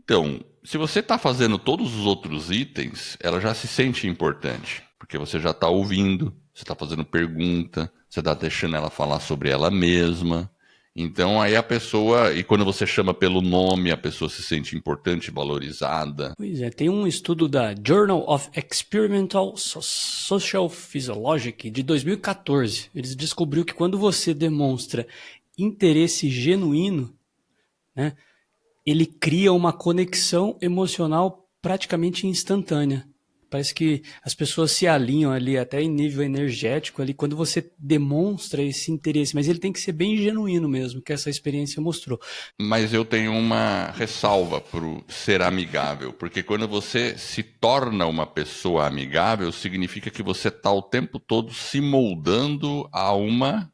Então, se você está fazendo todos os outros itens, ela já se sente importante, porque você já está ouvindo, você está fazendo pergunta, você está deixando ela falar sobre ela mesma. Então, aí a pessoa, e quando você chama pelo nome, a pessoa se sente importante, valorizada. Pois é, tem um estudo da Journal of Experimental Social Physiology de 2014. Eles descobriu que quando você demonstra interesse genuíno, né, ele cria uma conexão emocional praticamente instantânea. Parece que as pessoas se alinham ali, até em nível energético, ali, quando você demonstra esse interesse. Mas ele tem que ser bem genuíno mesmo, que essa experiência mostrou. Mas eu tenho uma ressalva para ser amigável, porque quando você se torna uma pessoa amigável, significa que você está o tempo todo se moldando a uma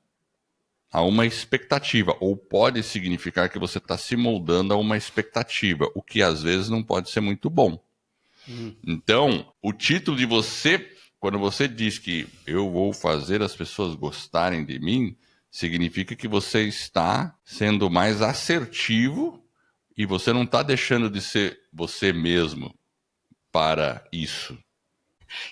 expectativa, ou pode significar que você está se moldando a uma expectativa, o que às vezes não pode ser muito bom. Então, o título de você, quando você diz que eu vou fazer as pessoas gostarem de mim, significa que você está sendo mais assertivo e você não está deixando de ser você mesmo para isso.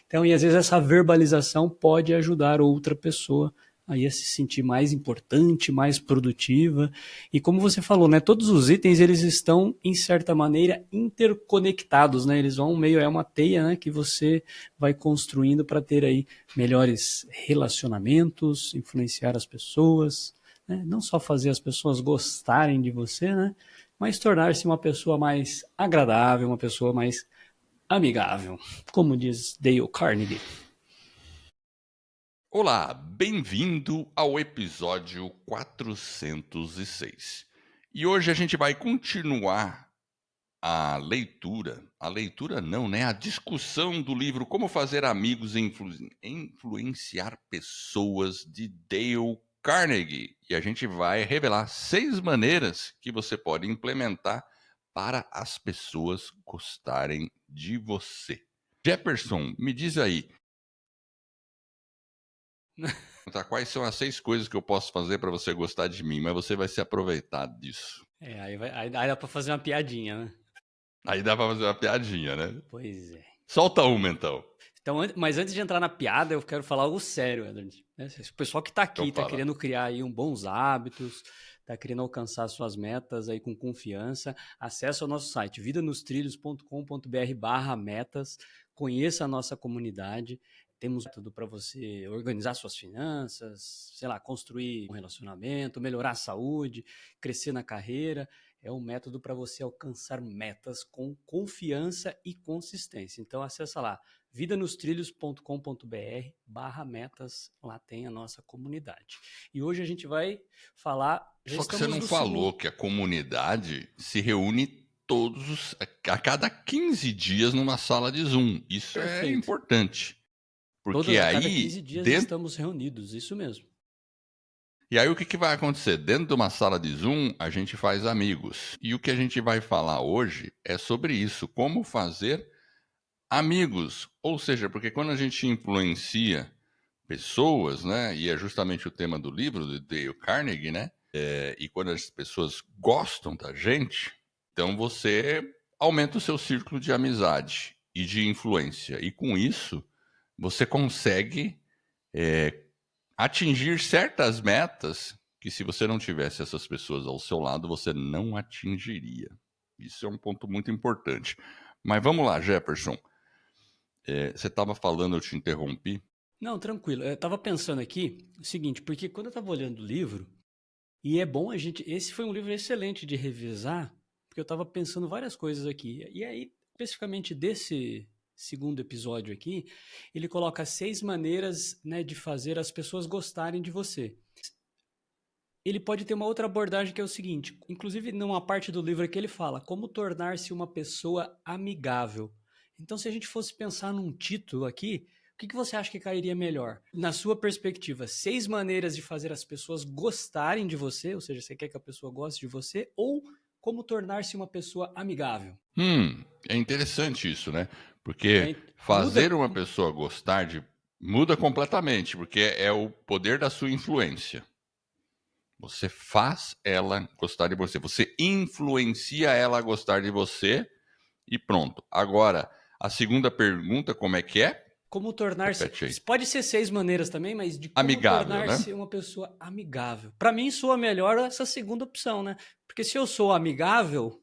Então, e às vezes essa verbalização pode ajudar outra pessoa aí a se sentir mais importante, mais produtiva. E como você falou, né, todos os itens eles estão em certa maneira interconectados, né? Eles vão meio é uma teia, né, que você vai construindo para ter aí melhores relacionamentos, influenciar as pessoas, né? Não só fazer as pessoas gostarem de você, né, mas tornar-se uma pessoa mais agradável, uma pessoa mais amigável, como diz Dale Carnegie. Olá, bem-vindo ao episódio 406. E hoje a gente vai continuar a leitura não, né? A discussão do livro Como Fazer Amigos e Influenciar Pessoas, de Dale Carnegie. E a gente vai revelar 6 maneiras que você pode implementar para as pessoas gostarem de você. Jefferson, me diz aí, quais são as 6 coisas que eu posso fazer para você gostar de mim, mas você vai se aproveitar disso. Aí dá pra fazer uma piadinha, né? Aí dá para fazer uma piadinha, né? Pois é. Solta uma então. Então, mas antes de entrar na piada, eu quero falar algo sério, Edward. O pessoal que tá Então aqui, tá fala. querendo criar aí bons hábitos, tá querendo alcançar suas metas aí com confiança, acesse o nosso site, vidanostrilhos.com.br/metas, conheça a nossa comunidade, temos tudo para você organizar suas finanças, sei lá, construir um relacionamento, melhorar a saúde, crescer na carreira. É um método para você alcançar metas com confiança e consistência. Então, acessa lá, vidanostrilhos.com.br/metas, lá tem a nossa comunidade. E hoje a gente vai falar, já Só que você estamos não no falou segundo. que a comunidade se reúne a cada 15 dias numa sala de Zoom. Isso é Perfeito. importante. Porque A cada aí, 15 dias estamos reunidos, isso mesmo. e aí o que vai acontecer? Dentro de uma sala de Zoom, a gente faz amigos. E o que a gente vai falar hoje é sobre isso, como fazer amigos. Ou seja, porque quando a gente influencia pessoas, né? E é justamente o tema do livro de Dale Carnegie, né? E quando as pessoas gostam da gente, então você aumenta o seu círculo de amizade e de influência. E com isso, você consegue atingir certas metas que, se você não tivesse essas pessoas ao seu lado, você não atingiria. Isso é um ponto muito importante. Mas vamos lá, Jefferson. Você estava falando, eu te interrompi. Não, tranquilo. Eu estava pensando aqui o seguinte, porque quando eu estava olhando o livro, e é bom a gente. Esse foi um livro excelente de revisar, porque eu estava pensando várias coisas aqui. E aí, especificamente desse segundo episódio aqui, ele coloca 6 maneiras, né, de fazer as pessoas gostarem de você. Ele pode ter uma outra abordagem que é o seguinte, inclusive numa parte do livro que ele fala como tornar-se uma pessoa amigável. Então, se a gente fosse pensar num título aqui, o que você acha que cairia melhor? Na sua perspectiva, 6 maneiras de fazer as pessoas gostarem de você, ou seja, você quer que a pessoa goste de você, ou como tornar-se uma pessoa amigável? É interessante isso, né? Porque Muda. fazer uma pessoa gostar de muda completamente, porque é o poder da sua influência. Você faz ela gostar de você. Você influencia ela a gostar de você e pronto. Agora, a segunda pergunta, como é que é? Como tornar-se. Repete aí. Pode ser 6 maneiras também, mas de como Amigável, né? tornar-se uma pessoa amigável. Para mim, soa melhor essa segunda opção, né? Porque se eu sou amigável,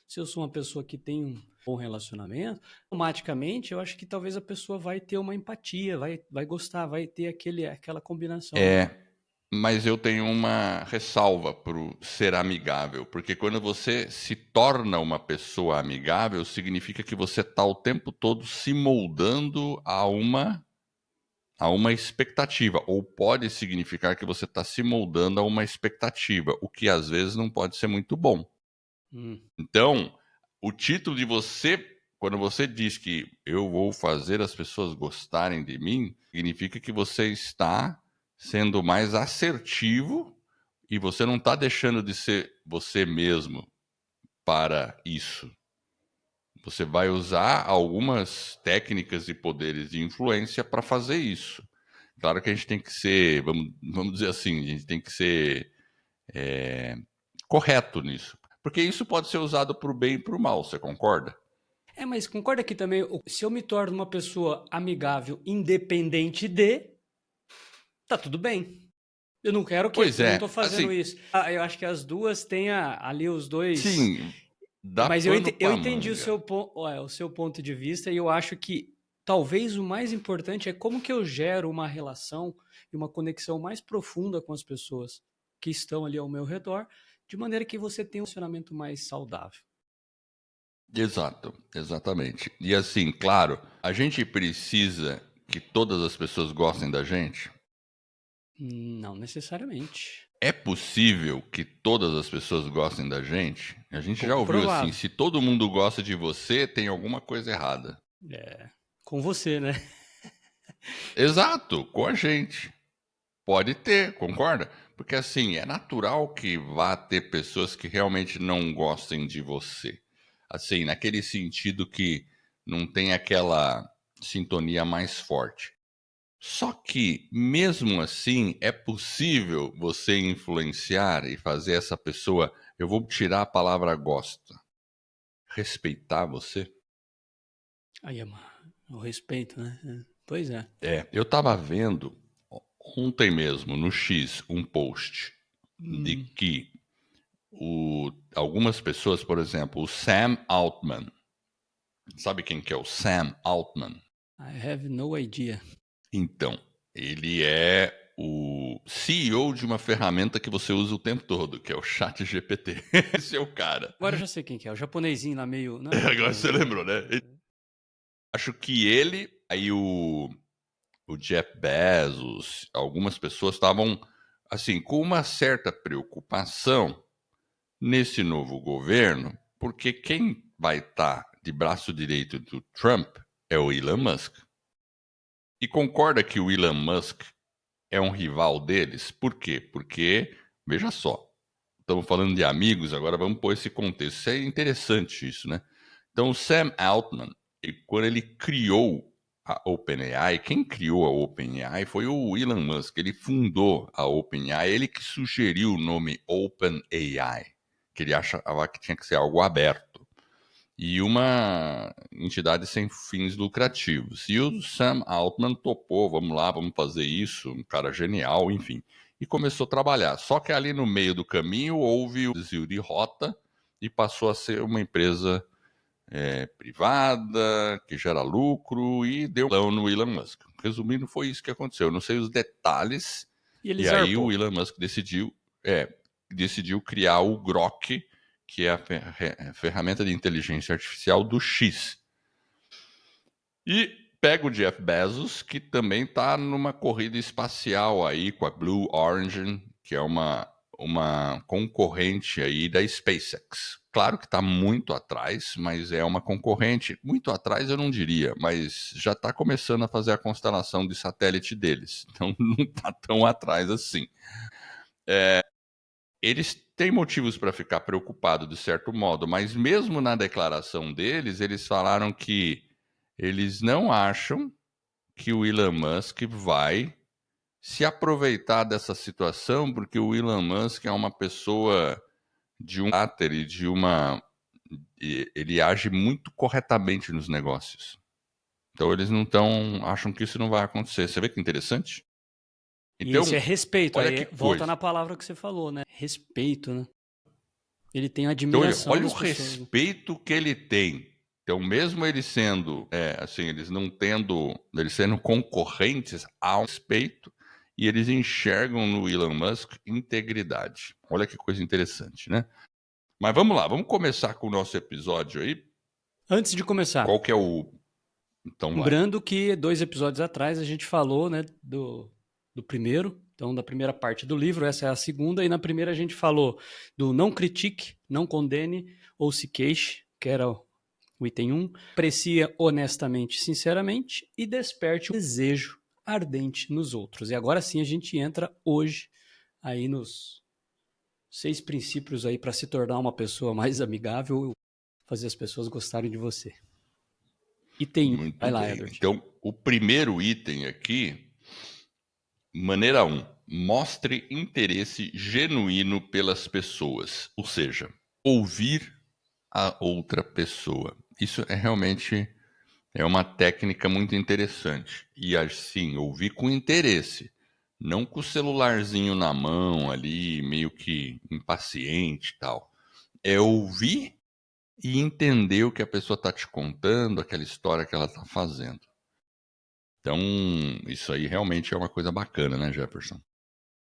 se eu sou uma pessoa que tem um bom relacionamento, automaticamente eu acho que talvez a pessoa vai ter uma empatia, vai gostar, vai ter aquela combinação, né? Mas eu tenho uma ressalva para o ser amigável, porque quando você se torna uma pessoa amigável, significa que você está o tempo todo se moldando a uma expectativa, ou pode significar que você está se moldando a uma expectativa, o que às vezes não pode ser muito bom. Hum. Então, o título de você, quando você diz que eu vou fazer as pessoas gostarem de mim, significa que você está sendo mais assertivo e você não está deixando de ser você mesmo para isso. Você vai usar algumas técnicas e poderes de influência para fazer isso. Claro que a gente tem que ser, vamos dizer assim, a gente tem que ser correto nisso. Porque isso pode ser usado para o bem e para o mal, você concorda? Mas concorda que também, se eu me torno uma pessoa amigável, independente tá tudo bem. Eu não quero que. Pois Eu não tô é, fazendo assim, isso. Eu acho que as duas têm ali os dois. sim, dá Mas pano eu pra entendi manga. o seu ponto de vista e eu acho que talvez o mais importante é como que eu gero uma relação e uma conexão mais profunda com as pessoas que estão ali ao meu redor, de maneira que você tenha um relacionamento mais saudável. Exato, exatamente. E assim, claro, a gente precisa que todas as pessoas gostem da gente. Não necessariamente. É possível que todas as pessoas gostem da gente? A gente já Pouco ouviu assim, provável. se todo mundo gosta de você, tem alguma coisa errada. É, com você, né? Exato, com a gente. Pode ter, concorda? Porque assim, é natural que vá ter pessoas que realmente não gostem de você. Assim, naquele sentido que não tem aquela sintonia mais forte. Só que, mesmo assim, é possível você influenciar e fazer essa pessoa, eu vou tirar a palavra gosta, respeitar você? Aí é o respeito, né? Pois é. Eu estava vendo ontem mesmo no X um post de Hum, que algumas pessoas, por exemplo, o Sam Altman, sabe quem que é o Sam Altman? I have no idea. Então, ele é o CEO de uma ferramenta que você usa o tempo todo, que é o Chat GPT. Esse é o cara. Agora eu já sei quem que é. O japonesinho lá meio. Não é Agora você japonesinho. lembrou, né? Acho que ele, aí o Jeff Bezos, algumas pessoas estavam, assim, com uma certa preocupação nesse novo governo, porque quem vai estar de braço direito do Trump é o Elon Musk. E concorda que o Elon Musk é um rival deles? Por quê? Porque, veja só, estamos falando de amigos, agora vamos pôr esse contexto. Isso é interessante isso, né? Então, o Sam Altman, quando ele criou a OpenAI, quem criou a OpenAI foi o Elon Musk. Ele fundou a OpenAI, ele que sugeriu o nome OpenAI, que ele achava que tinha que ser algo aberto e uma entidade sem fins lucrativos. E o Sam Altman topou, vamos lá, vamos fazer isso, um cara genial, enfim, e começou a trabalhar. Só que ali no meio do caminho houve o desvio de rota e passou a ser uma empresa privada, que gera lucro e deu no Elon Musk. Resumindo, foi isso que aconteceu. Eu não sei os detalhes, E ele e aí o zarpou. Elon Musk decidiu criar o Grok, que é a ferramenta de inteligência artificial do X. E pega o Jeff Bezos, que também está numa corrida espacial aí com a Blue Origin, que é uma concorrente aí da SpaceX. Claro que está muito atrás, mas é uma concorrente. Muito atrás eu não diria, mas já está começando a fazer a constelação de satélite deles. Então não está tão atrás assim. Eles têm motivos para ficar preocupados de certo modo, mas mesmo na declaração deles, eles falaram que eles não acham que o Elon Musk vai se aproveitar dessa situação, porque o Elon Musk é uma pessoa de um caráter e ele age muito corretamente nos negócios. Então eles acham que isso não vai acontecer. Você vê que interessante? E Então, esse é respeito, olha que aí volta coisa. na palavra que você falou, né? Respeito, né? Ele tem Então, admiração olha o das pessoas, né? respeito que ele tem. Então, mesmo ele sendo, assim, eles sendo concorrentes, há um respeito e eles enxergam no Elon Musk integridade. Olha que coisa interessante, né? Mas vamos lá, vamos começar com o nosso episódio aí. Antes de começar, Qual que é o... Então vai. lembrando que 2 episódios atrás a gente falou, né, do primeiro, então da primeira parte do livro, essa é a segunda, e na primeira a gente falou do não critique, não condene ou se queixe, que era o item 1, aprecia honestamente, sinceramente e desperte o desejo ardente nos outros. E agora sim a gente entra hoje aí nos 6 princípios aí para se tornar uma pessoa mais amigável, fazer as pessoas gostarem de você. Item 1, Muito vai lá, bem. Edward. Então, o primeiro item aqui, maneira 1, mostre interesse genuíno pelas pessoas, ou seja, ouvir a outra pessoa. Isso realmente uma técnica muito interessante. E assim, ouvir com interesse, não com o celularzinho na mão ali, meio que impaciente e tal. É ouvir e entender o que a pessoa está te contando, aquela história que ela está fazendo. Então, isso aí realmente é uma coisa bacana, né, Jefferson?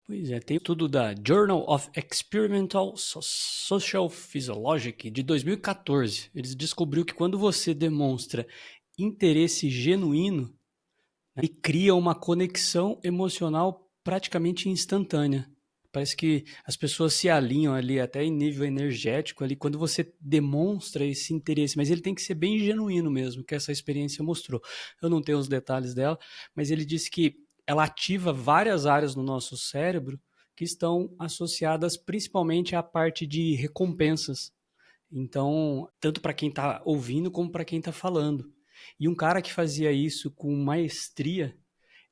Pois é, tem tudo da Journal of Experimental Social Physiology de 2014. Eles descobriu que quando você demonstra interesse genuíno, né, ele cria uma conexão emocional praticamente instantânea. Parece que as pessoas se alinham ali até em nível energético ali quando você demonstra esse interesse, mas ele tem que ser bem genuíno mesmo, que essa experiência mostrou. Eu não tenho os detalhes dela, mas ele disse que ela ativa várias áreas no nosso cérebro que estão associadas principalmente à parte de recompensas. Então, tanto para quem está ouvindo como para quem está falando. E um cara que fazia isso com maestria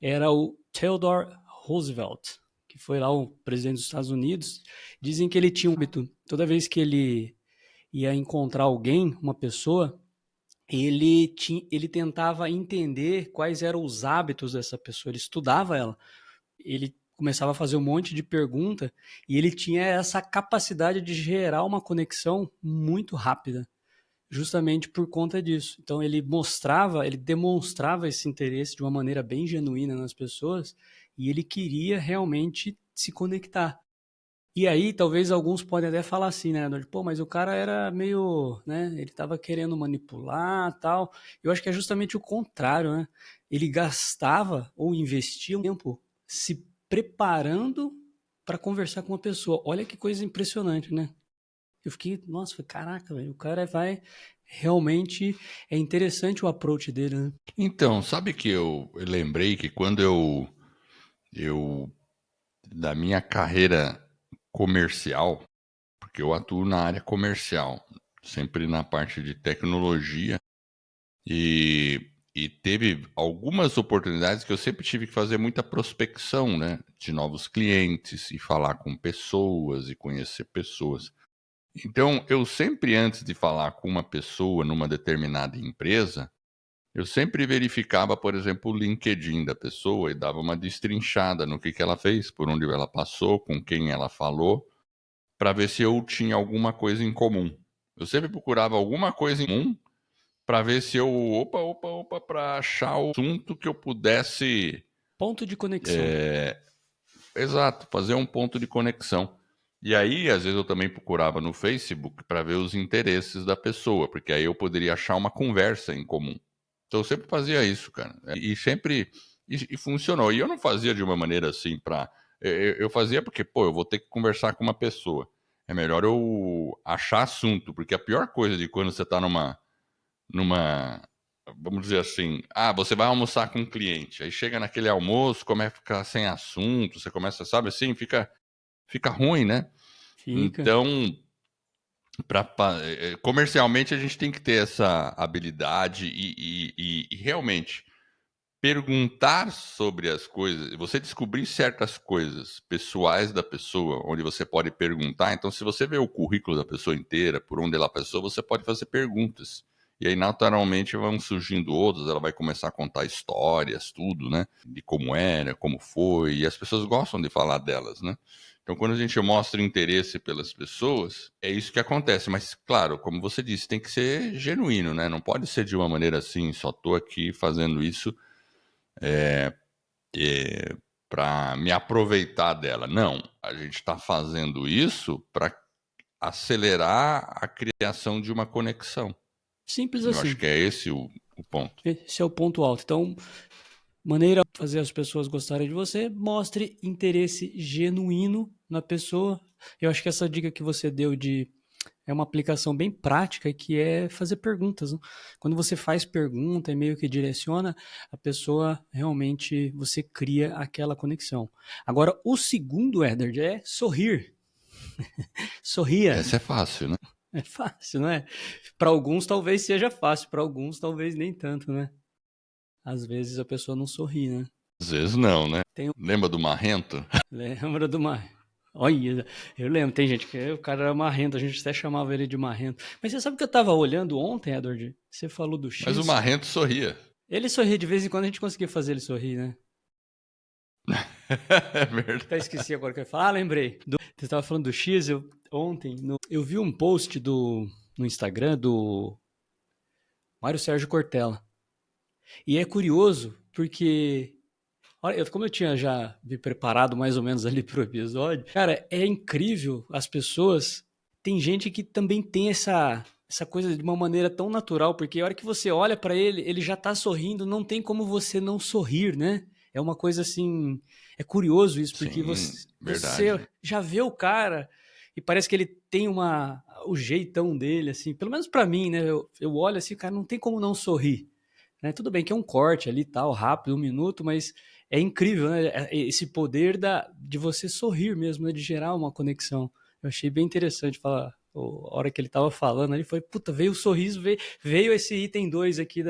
era o Theodore Roosevelt, que foi lá o presidente dos Estados Unidos. Dizem que ele tinha um hábito, toda vez que ele ia encontrar alguém, uma pessoa, ele tentava entender quais eram os hábitos dessa pessoa, ele estudava ela. Ele começava a fazer um monte de pergunta e ele tinha essa capacidade de gerar uma conexão muito rápida, justamente por conta disso. Então ele demonstrava esse interesse de uma maneira bem genuína nas pessoas e ele queria realmente se conectar. E aí, talvez alguns podem até falar assim, né, Edward? Pô, mas o cara era meio, né, ele estava querendo manipular, tal. Eu acho que é justamente o contrário, né? Ele gastava ou investia um tempo se preparando para conversar com uma pessoa. Olha que coisa impressionante, né? Eu fiquei, nossa, caraca, velho, o cara vai realmente é interessante o approach dele, né? Então, sabe que eu lembrei que quando eu da minha carreira comercial, porque eu atuo na área comercial, sempre na parte de tecnologia, e teve algumas oportunidades que eu sempre tive que fazer muita prospecção, né, de novos clientes e falar com pessoas e conhecer pessoas. Então, eu sempre, antes de falar com uma pessoa numa determinada empresa, eu sempre verificava, por exemplo, o LinkedIn da pessoa e dava uma destrinchada no que ela fez, por onde ela passou, com quem ela falou, para ver se eu tinha alguma coisa em comum. Eu sempre procurava alguma coisa em comum para ver se eu, opa, para achar o assunto que eu pudesse, Ponto de conexão. exato, fazer um ponto de conexão. E aí, às vezes, eu também procurava no Facebook para ver os interesses da pessoa, porque aí eu poderia achar uma conversa em comum. Então, eu sempre fazia isso, cara. E sempre. E funcionou. E eu não fazia de uma maneira assim para. Eu fazia porque, pô, eu vou ter que conversar com uma pessoa. É melhor eu achar assunto, porque a pior coisa de quando você está numa, vamos dizer assim, você vai almoçar com um cliente, aí chega naquele almoço, começa a ficar sem assunto, você começa, sabe assim, fica ruim, né? Fica. Então, comercialmente a gente tem que ter essa habilidade e realmente perguntar sobre as coisas, você descobrir certas coisas pessoais da pessoa, onde você pode perguntar. Então, se você vê o currículo da pessoa inteira, por onde ela passou, você pode fazer perguntas. E aí, naturalmente, vão surgindo outras, ela vai começar a contar histórias, tudo, né? De como era, como foi, e as pessoas gostam de falar delas, né? Então, quando a gente mostra interesse pelas pessoas, é isso que acontece. Mas, claro, como você disse, tem que ser genuíno, né? Não pode ser de uma maneira assim, só tô aqui fazendo isso para me aproveitar dela. Não, a gente está fazendo isso para acelerar a criação de uma conexão. Simples Eu acho assim. que é esse o ponto. Esse é o ponto alto. Então, maneira de fazer as pessoas gostarem de você, mostre interesse genuíno na pessoa. Eu acho que essa dica que você deu de é uma aplicação bem prática que é fazer perguntas, né? Quando você faz pergunta e meio que direciona, a pessoa realmente você cria aquela conexão. Agora, o segundo, Éder, é sorrir. Sorria. Essa é fácil, né? É fácil, não é? Para alguns talvez seja fácil, para alguns talvez nem tanto, né? Às vezes a pessoa não sorri, né? Às vezes não, né? Tem, Lembra do marrento? lembra do mar. Olha, eu lembro, tem gente que o cara era marrento, a gente até chamava ele de marrento. Mas você sabe que eu tava olhando ontem, Edward? Você falou do Mas o X. marrento sorria. Ele sorria de vez em quando, a gente conseguia fazer ele sorrir, né? É Até verdade. esqueci agora o que eu ia falar. Ah, lembrei. Você estava falando do X, ontem eu vi um post no Instagram do Mário Sérgio Cortella. E é curioso, porque olha, como eu tinha já me preparado mais ou menos ali pro episódio, cara, é incrível as pessoas. Tem gente que também tem essa coisa de uma maneira tão natural, porque a hora que você olha pra ele, ele já tá sorrindo, não tem como você não sorrir, né? É uma coisa assim, é curioso isso, porque Sim, você verdade. já vê o cara e parece que ele tem o jeitão dele, assim, pelo menos pra mim, né? Eu olho assim, cara, não tem como não sorrir, né? Tudo bem que é um corte ali, tal, rápido, 1 minuto, mas é incrível, né? Esse poder de você sorrir mesmo, né? De gerar uma conexão. Eu achei bem interessante falar. A hora que ele estava falando ali foi, puta, veio o sorriso, veio esse item 2 aqui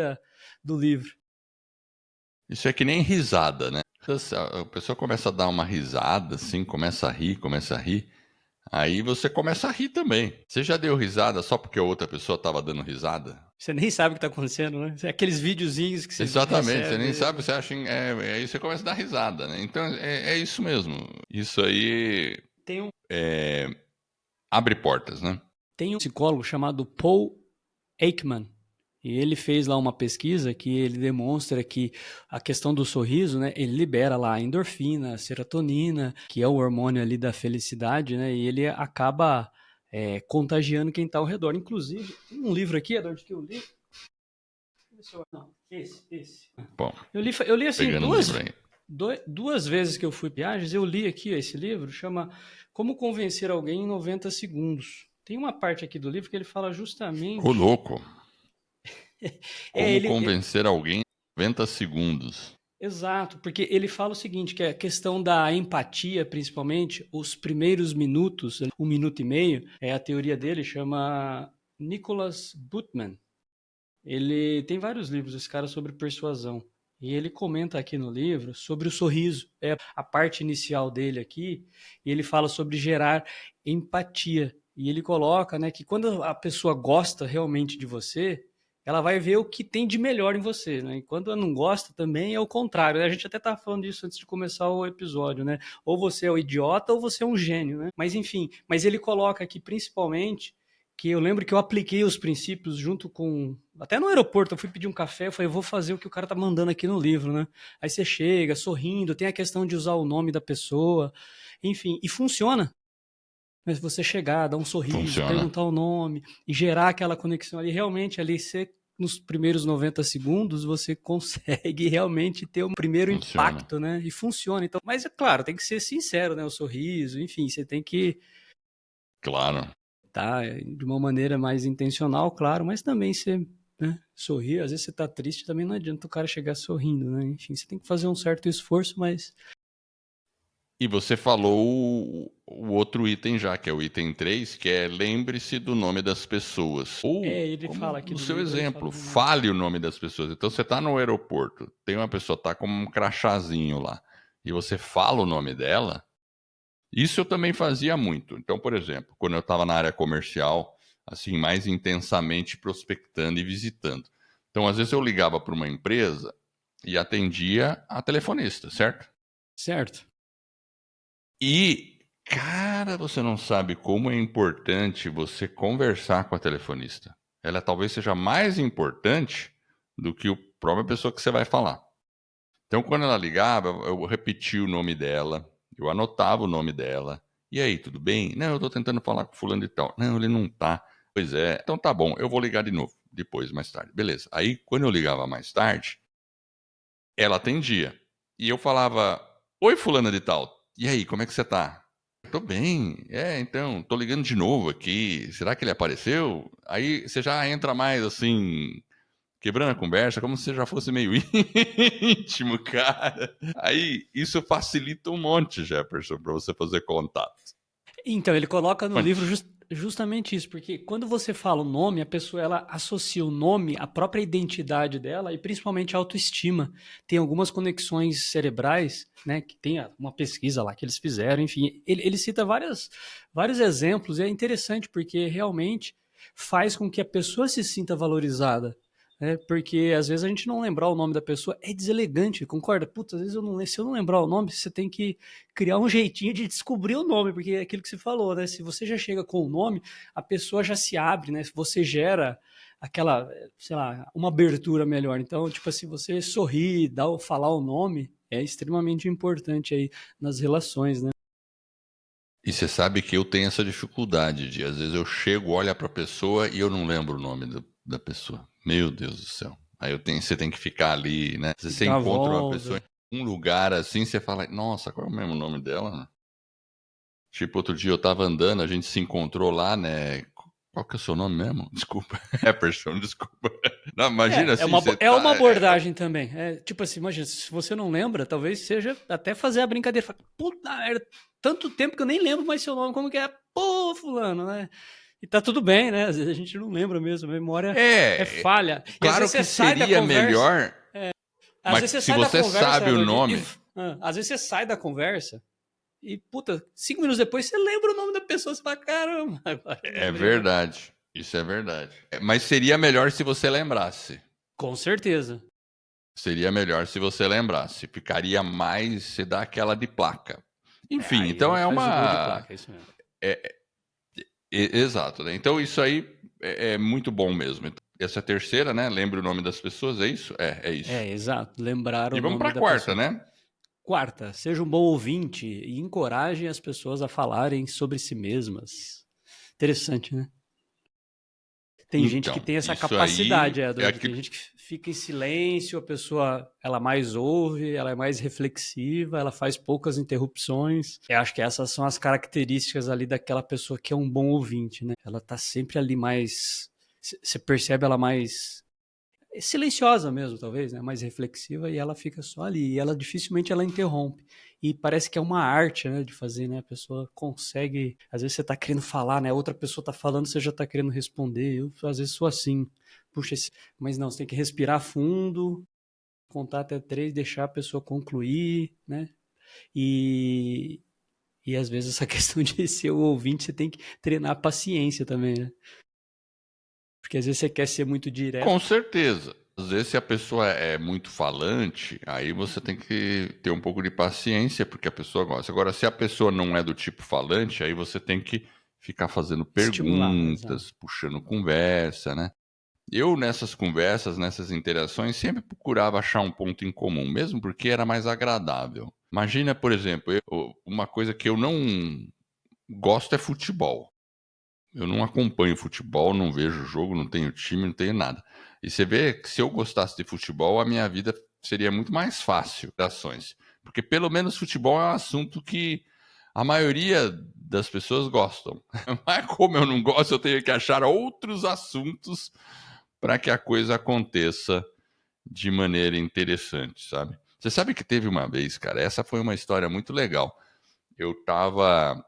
do livro. Isso é que nem risada, né? A pessoa começa a dar uma risada, assim, começa a rir, começa a rir. Aí você começa a rir também. Você já deu risada só porque a outra pessoa estava dando risada? Você nem sabe o que está acontecendo, né? Aqueles videozinhos que você Exatamente, você nem recebe. sabe, você acha. Aí você começa a dar risada, né? Então é isso mesmo. Isso aí Tem um, é, abre portas, né? tem um psicólogo chamado Paul Ekman. E ele fez lá uma pesquisa que ele demonstra que a questão do sorriso, né, ele libera lá a endorfina, a serotonina, que é o hormônio ali da felicidade, né, e ele acaba contagiando quem está ao redor. Inclusive, tem um livro aqui, Eduardo, que eu li. Não, esse. Bom, Eu li assim, pegando o livro aí. duas vezes que eu fui viagens, eu li aqui esse livro, chama Como Convencer Alguém em 90 Segundos. Tem uma parte aqui do livro que ele fala Ô, justamente. louco. É, Como ele, convencer alguém em 90 segundos. Exato, porque ele fala o seguinte, que é a questão da empatia, principalmente, os primeiros minutos, 1 minuto e meio, é a teoria dele, chama Nicholas Butman. Ele tem vários livros, esse cara, sobre persuasão. E ele comenta aqui no livro sobre o sorriso. É a parte inicial dele aqui, e ele fala sobre gerar empatia. E ele coloca, né, que quando a pessoa gosta realmente de você, ela vai ver o que tem de melhor em você, né? E quando ela não gosta também é o contrário, né? A gente até estava falando disso antes de começar o episódio, né? Ou você é o idiota ou você é um gênio, né? Mas enfim, mas ele coloca aqui principalmente que eu lembro que eu apliquei os princípios junto com. Até no aeroporto, eu fui pedir um café, eu falei, vou fazer o que o cara tá mandando aqui no livro, né? Aí você chega, sorrindo, tem a questão de usar o nome da pessoa, enfim, e funciona. Mas você chegar, dar um sorriso, Funciona. perguntar o nome e gerar aquela conexão ali, realmente ali você. Nos primeiros 90 segundos, você consegue realmente ter um primeiro Funciona. impacto, né? E funciona. Então, mas é claro, tem que ser sincero, né? O sorriso, enfim, você tem que Claro. tá? De uma maneira mais intencional, claro, mas também você, né, sorrir. Às vezes você tá triste, também não adianta o cara chegar sorrindo, né? Enfim, você tem que fazer um certo esforço, mas E você falou o outro item já, que é o item 3, que é lembre-se do nome das pessoas. Ou, Ele fala como aqui no do seu livro, ele fala exemplo, do nome. fale o nome das pessoas. Então você está no aeroporto, tem uma pessoa, tá com um crachazinho lá, e você fala o nome dela, isso eu também fazia muito. Então, por exemplo, quando eu estava na área comercial, assim, mais intensamente prospectando e visitando. Então, às vezes eu ligava para uma empresa e atendia a telefonista, certo? Certo. E, cara, você não sabe como é importante você conversar com a telefonista. Ela talvez seja mais importante do que a própria pessoa que você vai falar. Então, quando ela ligava, eu repetia o nome dela, eu anotava o nome dela. E aí, tudo bem? Não, eu tô tentando falar com fulano e tal. Não, ele não tá. Pois é. Então tá bom, eu vou ligar de novo, depois, mais tarde. Beleza. Aí, quando eu ligava mais tarde, ela atendia. E eu falava: oi, fulana de tal. E aí, como é que você tá? Tô bem. É, então, tô ligando de novo aqui. Será que ele apareceu? Aí você já entra mais assim, quebrando a conversa, como se você já fosse meio íntimo, cara. Aí isso facilita um monte, Jefferson, para você fazer contato. Então, ele coloca no livro Monte. justamente isso, porque quando você fala o nome, a pessoa ela associa o nome à própria identidade dela e principalmente à autoestima. Tem algumas conexões cerebrais, né, que tem uma pesquisa lá que eles fizeram, enfim, ele cita vários exemplos e é interessante porque realmente faz com que a pessoa se sinta valorizada. Porque às vezes a gente não lembrar o nome da pessoa é deselegante, concorda? Putz, às vezes se eu não lembrar o nome, você tem que criar um jeitinho de descobrir o nome, porque é aquilo que você falou, né? Se você já chega com o nome, a pessoa já se abre, né? Você gera aquela, sei lá, uma abertura melhor. Então, tipo assim, você sorrir, falar o nome é extremamente importante aí nas relações, né? E você sabe que eu tenho essa dificuldade de, às vezes eu chego, olho para a pessoa e eu não lembro o nome da pessoa. Meu Deus do céu. Aí você tem que ficar ali, né? Se Tem que você dar uma encontra uma pessoa volta. em um lugar assim, você fala, nossa, qual é o mesmo nome dela, né? Tipo, outro dia eu tava andando, a gente se encontrou lá, né? Qual que é o seu nome mesmo? Desculpa. Person, desculpa. Não, imagina assim, você É uma tá. abordagem também. É, tipo assim, imagina, se você não lembra, talvez seja até fazer a brincadeira. Fala, puta merda, tanto tempo que eu nem lembro mais seu nome, como que é? Pô, fulano, né? E tá tudo bem, né? Às vezes a gente não lembra mesmo, a memória é É, falha. E às claro vezes você que sai da seria conversa, melhor, às mas vezes você se sai da você conversa, sabe o Edward, nome, às vezes você sai da conversa e, puta, 5 minutos depois você lembra o nome da pessoa, você fala, caramba, agora eu é lembrei, né? verdade. Isso é verdade. Mas seria melhor se você lembrasse. Com certeza. Seria melhor se você lembrasse. Ficaria mais, você dá aquela de placa. É, Enfim, aí então ele é faz o gol de uma. placa, é isso mesmo. Exato, né? Então isso aí é muito bom mesmo. Essa terceira, né? Lembra o nome das pessoas, é isso? É isso. É, exato. Lembrar E o vamos nome para a da quarta, pessoa. né? Quarta, seja um bom ouvinte e encoraje as pessoas a falarem sobre si mesmas. Interessante, né? Tem gente que Então, tem essa isso capacidade, aí é Edward. aqui. Tem gente que fica em silêncio, a pessoa ela mais ouve, ela é mais reflexiva, ela faz poucas interrupções. Eu acho que essas são as características ali daquela pessoa que é um bom ouvinte, né? Ela tá sempre ali mais. Você percebe ela mais silenciosa mesmo, talvez, né? Mais reflexiva e ela fica só ali. E ela dificilmente ela interrompe. E parece que é uma arte, né, de fazer, né? A pessoa consegue. Às vezes você tá querendo falar, né? Outra pessoa tá falando, você já tá querendo responder. Eu às vezes sou assim. Puxa, mas não, você tem que respirar fundo, contar até 3, deixar a pessoa concluir, né? E, e às vezes essa questão de ser o ouvinte, você tem que treinar a paciência também, né? Porque às vezes você quer ser muito Com direto. certeza. Às vezes, se a pessoa é muito falante, aí você tem que ter um pouco de paciência, porque a pessoa gosta. Agora, se a pessoa não é do tipo falante, aí você tem que ficar fazendo Estimular, exato. perguntas, puxando conversa, né? Eu, nessas conversas, nessas interações, sempre procurava achar um ponto em comum, mesmo porque era mais agradável. Imagina, por exemplo, uma coisa que eu não gosto é futebol. Eu não acompanho futebol, não vejo jogo, não tenho time, não tenho nada. E você vê que se eu gostasse de futebol, a minha vida seria muito mais fácil, ações. Porque pelo menos futebol é um assunto que a maioria das pessoas gostam. Mas como eu não gosto, eu tenho que achar outros assuntos para que a coisa aconteça de maneira interessante, sabe? Você sabe que teve uma vez, cara, essa foi uma história muito legal. eu estava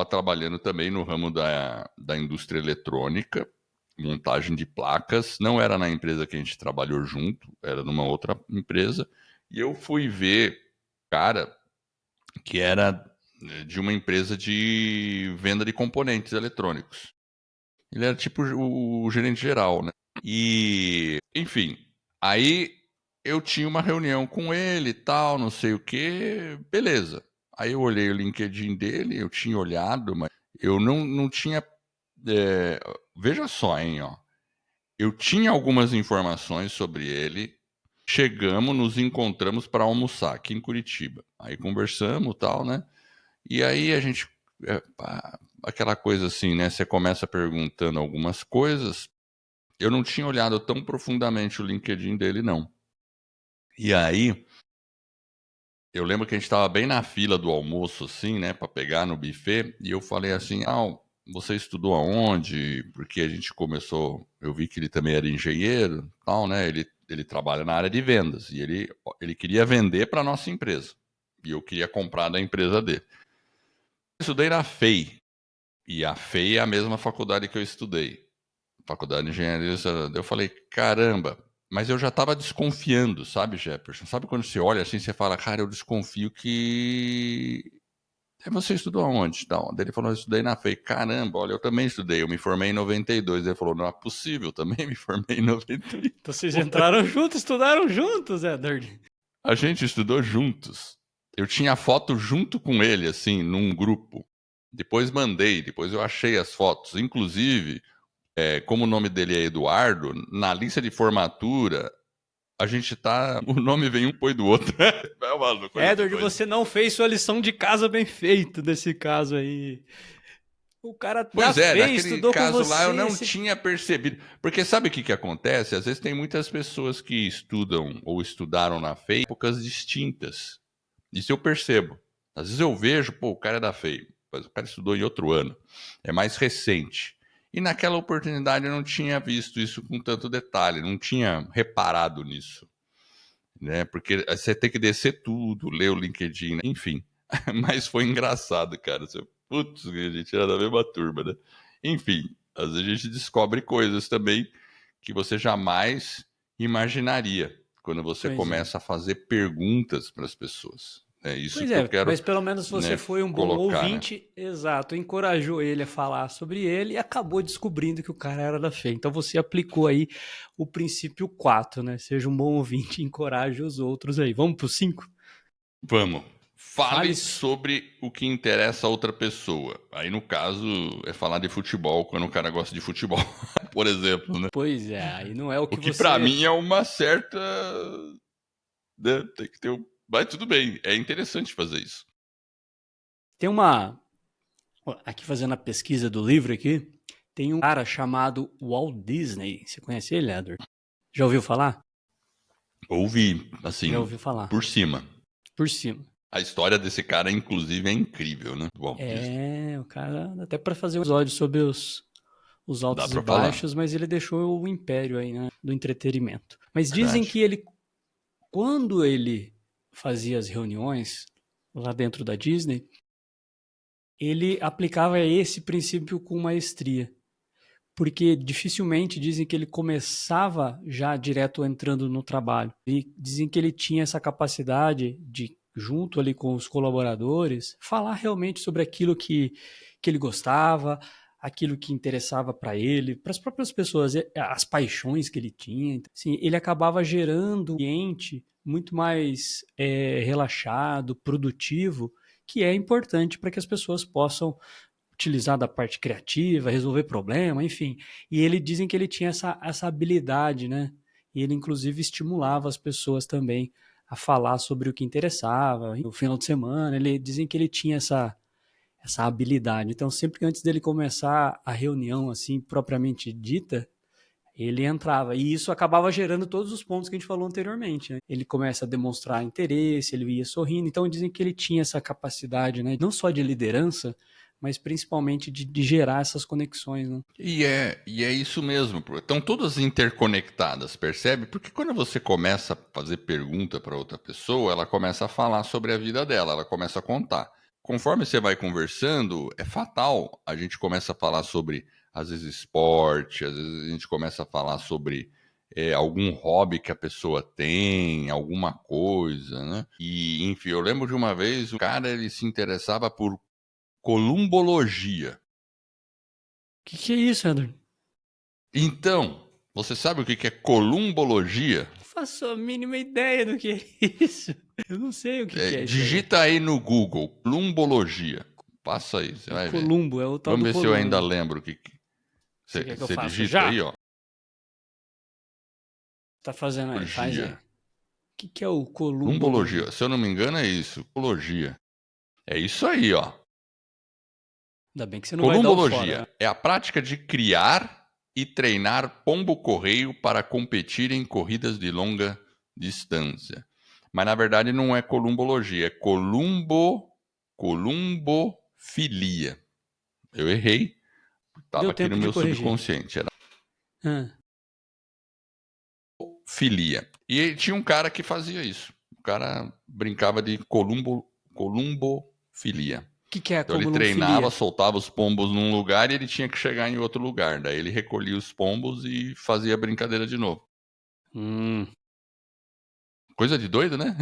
trabalhando também no ramo da indústria eletrônica, montagem de placas. Não era na empresa que a gente trabalhou junto, era numa outra empresa. E eu fui ver, cara, que era de uma empresa de venda de componentes eletrônicos. Ele era tipo o gerente geral, né? E, enfim, aí eu tinha uma reunião com ele e tal, não sei o que, beleza. Aí eu olhei o LinkedIn dele, eu tinha olhado, mas eu não tinha. Veja só, hein, ó. Eu tinha algumas informações sobre ele. Chegamos, nos encontramos para almoçar aqui em Curitiba. Aí conversamos e tal, né? E aí a gente. Aquela coisa assim, né? Você começa perguntando algumas coisas. Eu não tinha olhado tão profundamente o LinkedIn dele, não. E aí, eu lembro que a gente estava bem na fila do almoço, assim, né, para pegar no buffet, e eu falei assim: você estudou aonde? Porque a gente começou, eu vi que ele também era engenheiro, tal, né? Ele trabalha na área de vendas e ele queria vender para nossa empresa e eu queria comprar da empresa dele. Eu estudei na FEI e a FEI é a mesma faculdade que eu estudei, faculdade de engenharia. Eu falei, caramba, mas eu já estava desconfiando, sabe, Jefferson? Sabe quando você olha assim, você fala, cara, eu desconfio que você estudou aonde? Tal. Daí ele falou, eu estudei na FEI. Caramba, olha, eu também estudei, eu me formei em 92. Ele falou, não é possível, eu também me formei em 92. Então vocês entraram juntos, estudaram juntos, Edward. A gente estudou juntos. Eu tinha foto junto com ele, assim, num grupo. Depois mandei, depois eu achei as fotos. Inclusive, como o nome dele é Eduardo, na lista de formatura, a gente tá. O nome vem um depois do outro. É uma coisa de Edward, doido. você não fez sua lição de casa bem feito nesse caso aí. O cara da Pois é, FEI naquele estudou com caso lá eu você. não tinha percebido. Porque sabe o que que acontece? Às vezes tem muitas pessoas que estudam ou estudaram na FEI em épocas distintas. Isso eu percebo. Às vezes eu vejo, pô, o cara é da FEI, mas o cara estudou em outro ano. É mais recente. E naquela oportunidade eu não tinha visto isso com tanto detalhe, não tinha reparado nisso, né? Porque você tem que descer tudo, ler o LinkedIn, né? Enfim. Mas foi engraçado, cara. Putz, a gente era da mesma turma, né? Enfim, às vezes a gente descobre coisas também que você jamais imaginaria quando você Pois é. começa a fazer perguntas para as pessoas. É isso Pois que eu é, quero, mas pelo menos você né, foi um bom colocar, né? ouvinte, exato, encorajou ele a falar sobre ele e acabou descobrindo que o cara era da FEI. Então você aplicou aí o princípio 4, né? Seja um bom ouvinte e encoraje os outros aí. Vamos pro 5? Vamos. Fale. Fale sobre o que interessa a outra pessoa. Aí, no caso, é falar de futebol quando o cara gosta de futebol, por exemplo, né? Pois é, aí não é o O que que para você. mim é uma certa, né? Tem que ter um... Mas tudo bem, é interessante fazer isso. Tem uma. Aqui fazendo a pesquisa do livro aqui, tem um cara chamado Walt Disney. Você conhece ele, Edward? Já ouviu falar? Ouvi, Já assim, ouviu falar. por cima. Por cima. A história desse cara, inclusive, é incrível, né? Do Walt Disney. É, o cara, até para fazer um episódio sobre os Dá altos e pra falar. baixos, mas ele deixou o império aí, né, do entretenimento. Mas dizem Verdade. que ele, quando ele fazia as reuniões lá dentro da Disney, ele aplicava esse princípio com maestria. Porque dificilmente dizem que ele começava já direto entrando no trabalho. E dizem que ele tinha essa capacidade de, junto ali com os colaboradores, falar realmente sobre aquilo que ele gostava, aquilo que interessava para ele, para as próprias pessoas, as paixões que ele tinha. Então, assim, ele acabava gerando um ambiente muito mais relaxado, produtivo, que é importante para que as pessoas possam utilizar da parte criativa, resolver problema, enfim. E ele dizem que ele tinha essa habilidade, né? E ele, inclusive, estimulava as pessoas também a falar sobre o que interessava. No final de semana, ele dizem que ele tinha essa habilidade. Então, sempre que antes dele começar a reunião, assim, propriamente dita, ele entrava. E isso acabava gerando todos os pontos que a gente falou anteriormente, né? Ele começa a demonstrar interesse, ele ia sorrindo. Então, dizem que ele tinha essa capacidade, né? Não só de liderança, mas principalmente de gerar essas conexões, né? E é isso mesmo. Estão todas interconectadas, percebe? Porque quando você começa a fazer pergunta para outra pessoa, ela começa a falar sobre a vida dela, ela começa a contar. conforme você vai conversando, é fatal. A gente começa a falar sobre, às vezes, esporte, às vezes a gente começa a falar sobre algum hobby que a pessoa tem, alguma coisa, né? E, enfim, eu lembro de uma vez, o cara, ele se interessava por columbologia. O que é isso, Edward? Então, você sabe o que é columbologia? Não faço a mínima ideia do que é isso. Eu não sei o que é isso aí. Digita aí no Google, columbologia. Passa aí, você vai ver. Columbo, é o tal Vamos do ver se eu ainda Columbo. lembro o que Você quer que eu você faça digita já? aí, ó. Tá fazendo aí, faz aí. O Columbologia. que é o columbologia? Columbologia. Se eu não me engano, é isso. Columbologia. É isso aí, ó. Ainda bem que você não vai dar o fora, né? Columbologia é a prática de criar e treinar pombo-correio para competir em corridas de longa distância. Mas na verdade não é columbologia, é columbofilia. Eu errei, estava Deu aqui no tempo de meu corrigir. subconsciente, era Ah, filia. E tinha um cara que fazia isso. O cara brincava de columbofilia. o que é a Então ele treinava, columbofilia? soltava os pombos num lugar e ele tinha que chegar em outro lugar. Daí ele recolhia os pombos e fazia a brincadeira de novo. Hum. Coisa de doido, né?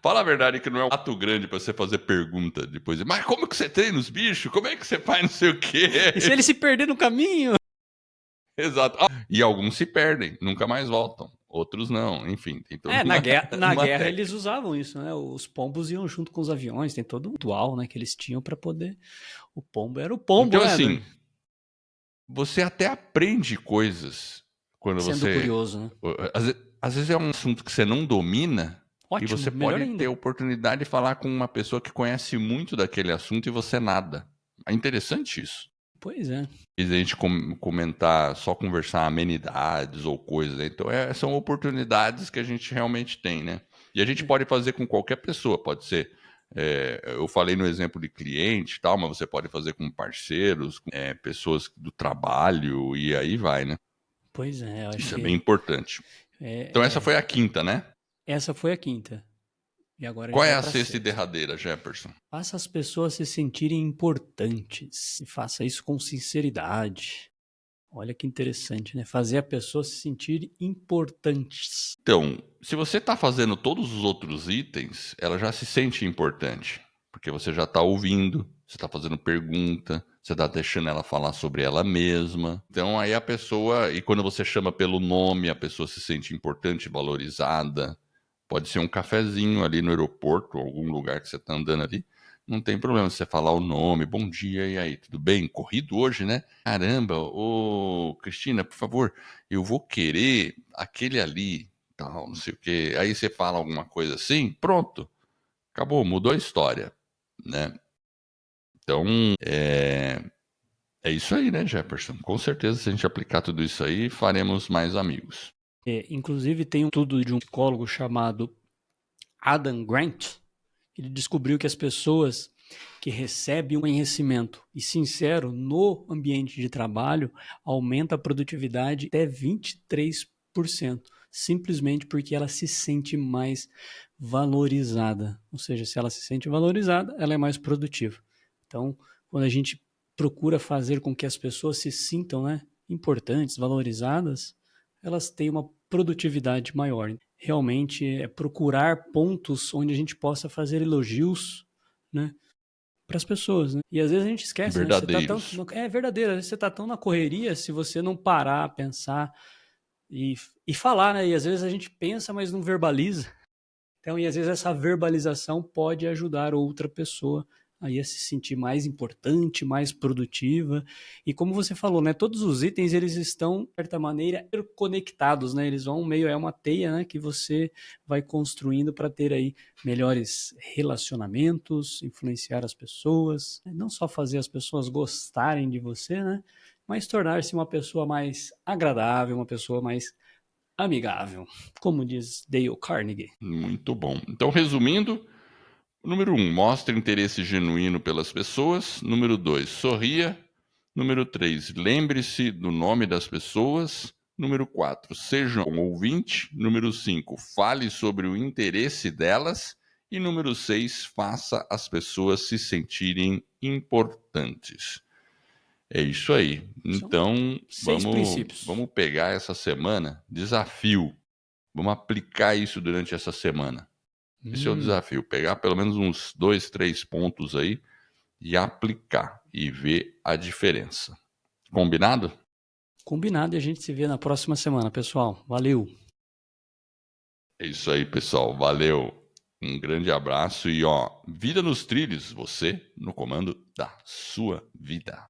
Fala a verdade que não é um ato grande pra você fazer pergunta depois. Mas como que você treina os bichos? Como é que você faz não sei o quê? E se ele se perder no caminho? Exato. E alguns se perdem, nunca mais voltam. Outros não. Enfim, tem toda É, na uma guerra eles técnica. usavam isso, né? Os pombos iam junto com os aviões, tem todo um ritual, né, que eles tinham pra poder. O pombo era o pombo, Então, né, assim, Edward? você até aprende coisas quando Sendo você. curioso, né? Às vezes é um assunto que você não domina e Ótimo, você melhor pode ter a ainda. oportunidade de falar com uma pessoa que conhece muito daquele assunto e você nada. É interessante isso. Pois é. E a gente comentar, só conversar amenidades ou coisas, né? Então são oportunidades que a gente realmente tem, né? E a gente pode fazer com qualquer pessoa, pode ser. Eu falei no exemplo de cliente e tal, mas você pode fazer com parceiros, com, pessoas do trabalho e aí vai, né? Pois é, eu acho Isso é bem que importante. Então essa foi é, a quinta, né? essa foi a quinta. E agora a Qual gente é vai a pra sexta e sexta. derradeira, Jefferson? Faça as pessoas se sentirem importantes. E faça isso com sinceridade. Olha que interessante, né? Fazer a pessoa se sentir importantes. Então, se você está fazendo todos os outros itens, ela já se sente importante, porque você já está ouvindo, você está fazendo pergunta, você está deixando ela falar sobre ela mesma. Então, aí a pessoa, e quando você chama pelo nome, a pessoa se sente importante, valorizada. Pode ser um cafezinho ali no aeroporto, algum lugar que você está andando ali. Não tem problema você falar o nome, bom dia, e aí, tudo bem? Corrido hoje, né? Caramba, ô Cristina, por favor, eu vou querer aquele ali, tal, não sei o quê. Aí você fala alguma coisa assim, pronto, acabou, mudou a história, né? Então, é, é isso aí, né, Jefferson? Com certeza, se a gente aplicar tudo isso aí, faremos mais amigos. Inclusive, tem um estudo de um psicólogo chamado Adam Grant. Ele descobriu que as pessoas que recebem um conhecimento e sincero no ambiente de trabalho aumenta a produtividade até 23%, simplesmente porque ela se sente mais valorizada. Ou seja, se ela se sente valorizada, ela é mais produtiva. Então, quando a gente procura fazer com que as pessoas se sintam, né, importantes, valorizadas, elas têm uma produtividade maior. Realmente é procurar pontos onde a gente possa fazer elogios, né, para as pessoas, né? E às vezes a gente esquece, né? Você tá tão Verdadeiros. é verdadeiro, às vezes você tá tão na correria, se você não parar, pensar e, e falar, né? E às vezes a gente pensa, mas não verbaliza. Então, e às vezes essa verbalização pode ajudar outra pessoa aí a se sentir mais importante, mais produtiva. E como você falou, né, todos os itens eles estão de certa maneira conectados, né? Eles vão meio é uma teia, né, que você vai construindo para ter aí melhores relacionamentos, influenciar as pessoas, não só fazer as pessoas gostarem de você, né, mas tornar-se uma pessoa mais agradável, uma pessoa mais amigável, como diz Dale Carnegie. Muito bom. Então, resumindo, número 1, mostre interesse genuíno pelas pessoas. Número 2, sorria. Número 3, lembre-se do nome das pessoas. Número 4, seja um ouvinte. Número 5, fale sobre o interesse delas. E número 6, faça as pessoas se sentirem importantes. É isso aí. São Então, 6 princípios. vamos pegar essa semana, desafio. Vamos aplicar isso durante essa semana. Esse é o desafio, pegar pelo menos uns 2, 3 pontos aí e aplicar e ver a diferença. Combinado? Combinado, e a gente se vê na próxima semana, pessoal. Valeu! É isso aí, pessoal. Valeu. Um grande abraço e, ó, vida nos trilhos, você no comando da sua vida.